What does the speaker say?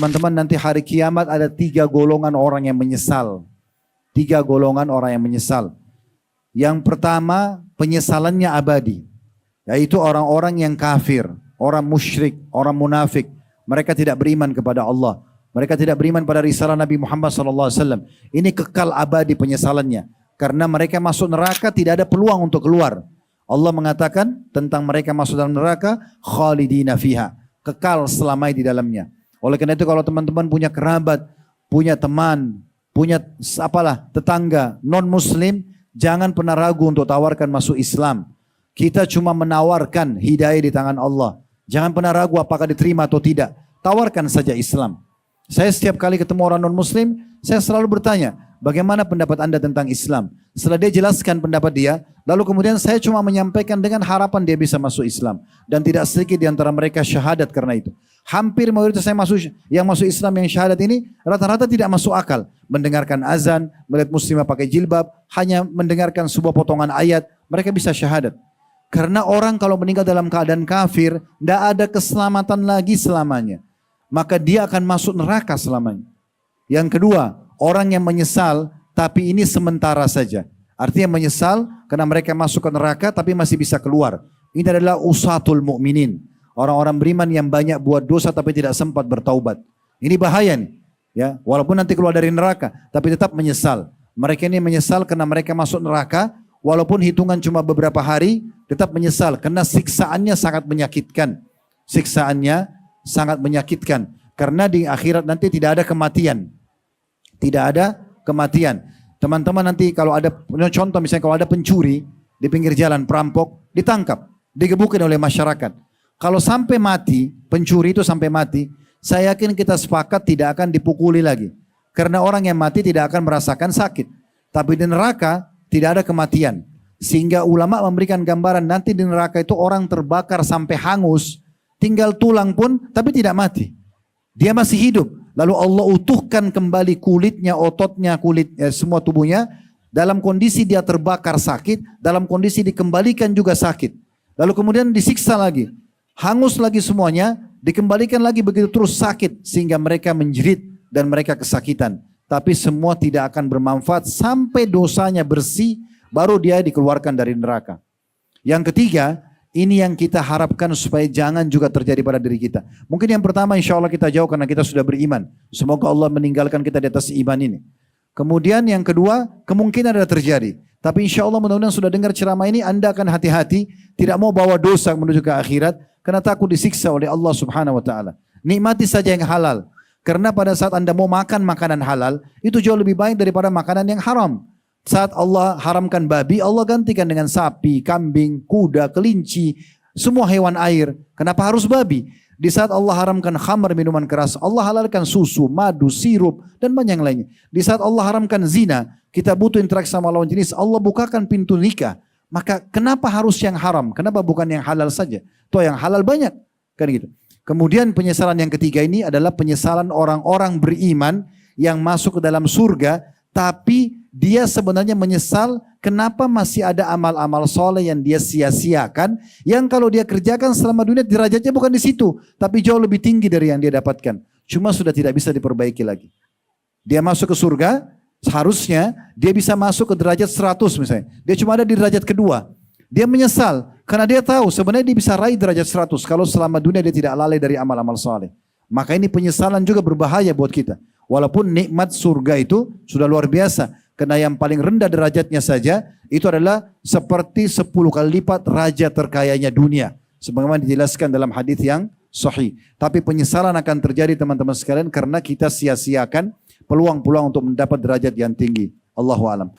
teman-teman nanti hari kiamat ada 3 golongan orang yang menyesal. 3 golongan orang yang menyesal. Yang pertama penyesalannya abadi. Yaitu orang-orang yang kafir, orang musyrik, orang munafik. Mereka tidak beriman kepada Allah. Mereka tidak beriman pada risalah Nabi Muhammad SAW. Ini kekal abadi penyesalannya. Karena mereka masuk neraka tidak ada peluang untuk keluar. Allah mengatakan tentang mereka masuk dalam neraka, khalidina fiha. Kekal selamanya di dalamnya. Oleh karena itu kalau teman-teman punya kerabat, punya teman, punya tetangga non-muslim, jangan pernah ragu untuk tawarkan masuk Islam. Kita cuma menawarkan hidayah di tangan Allah. Jangan pernah ragu apakah diterima atau tidak. Tawarkan saja Islam. Saya setiap kali ketemu orang non-muslim, saya selalu bertanya, bagaimana pendapat Anda tentang Islam? Setelah dia jelaskan pendapat dia, lalu kemudian saya cuma menyampaikan dengan harapan dia bisa masuk Islam. Dan tidak sedikit di antara mereka syahadat karena itu. Hampir mayoritas yang masuk Islam yang syahadat ini, rata-rata tidak masuk akal. Mendengarkan azan, melihat muslimah pakai jilbab, hanya mendengarkan sebuah potongan ayat, mereka bisa syahadat. Karena orang kalau meninggal dalam keadaan kafir, tidak ada keselamatan lagi selamanya. Maka dia akan masuk neraka selamanya. Yang kedua, orang yang menyesal tapi ini sementara saja. Artinya menyesal karena mereka masuk ke neraka tapi masih bisa keluar. Ini adalah usatul mu'minin. Orang-orang beriman yang banyak buat dosa tapi tidak sempat bertaubat. Ini bahaya nih. Ya, walaupun nanti keluar dari neraka tapi tetap menyesal. Mereka ini menyesal karena mereka masuk neraka walaupun hitungan cuma beberapa hari tetap menyesal karena siksaannya sangat menyakitkan. Siksaannya sangat menyakitkan karena di akhirat nanti tidak ada kematian. Tidak ada kematian. Teman-teman nanti kalau ada contoh misalnya kalau ada pencuri di pinggir jalan, perampok, ditangkap, digebukin oleh masyarakat. Kalau sampai mati, pencuri itu sampai mati, saya yakin kita sepakat tidak akan dipukuli lagi. Karena orang yang mati tidak akan merasakan sakit. Tapi di neraka tidak ada kematian. Sehingga ulama memberikan gambaran nanti di neraka itu orang terbakar sampai hangus, tinggal tulang pun tapi tidak mati. Dia masih hidup. Lalu Allah utuhkan kembali kulitnya, ototnya, semua tubuhnya. Dalam kondisi dia terbakar sakit, dalam kondisi dikembalikan juga sakit. Lalu kemudian disiksa lagi. Hangus lagi semuanya, dikembalikan lagi begitu terus sakit. Sehingga mereka menjerit dan mereka kesakitan. Tapi semua tidak akan bermanfaat sampai dosanya bersih, baru dia dikeluarkan dari neraka. Yang ketiga, ini yang kita harapkan supaya jangan juga terjadi pada diri kita. Mungkin yang pertama insya Allah kita jauh karena kita sudah beriman. Semoga Allah meninggalkan kita di atas iman ini. Kemudian yang kedua, kemungkinan ada terjadi. Tapi insya Allah mudah-mudahan sudah dengar ceramah ini, Anda akan hati-hati. Tidak mau bawa dosa menuju ke akhirat. Karena takut disiksa oleh Allah subhanahu wa ta'ala. Nikmati saja yang halal. Karena pada saat Anda mau makan makanan halal, itu jauh lebih baik daripada makanan yang haram. Saat Allah haramkan babi, Allah gantikan dengan sapi, kambing, kuda, kelinci, semua hewan air. Kenapa harus babi? Di saat Allah haramkan khamar, minuman keras, Allah halalkan susu, madu, sirup, dan banyak yang lainnya. Di saat Allah haramkan zina, kita butuh interaksi sama lawan jenis, Allah bukakan pintu nikah. Maka kenapa harus yang haram? Kenapa bukan yang halal saja? Toh yang halal banyak. Kan gitu. Kemudian penyesalan yang ketiga ini adalah penyesalan orang-orang beriman yang masuk ke dalam surga, tapi dia sebenarnya menyesal kenapa masih ada amal-amal soleh yang dia sia-siakan, yang kalau dia kerjakan selama dunia derajatnya bukan di situ, tapi jauh lebih tinggi dari yang dia dapatkan. Cuma sudah tidak bisa diperbaiki lagi. Dia masuk ke surga, seharusnya dia bisa masuk ke derajat 100 misalnya. Dia cuma ada di derajat kedua. Dia menyesal karena dia tahu sebenarnya dia bisa raih derajat 100 kalau selama dunia dia tidak lalai dari amal-amal soleh. Maka ini penyesalan juga berbahaya buat kita. Walaupun nikmat surga itu sudah luar biasa. Karena yang paling rendah derajatnya saja itu adalah seperti 10 kali lipat raja terkayanya dunia. Sebagaimana dijelaskan dalam hadis yang sahih. Tapi penyesalan akan terjadi teman-teman sekalian karena kita sia-siakan peluang-peluang untuk mendapat derajat yang tinggi. Allahu a'lam.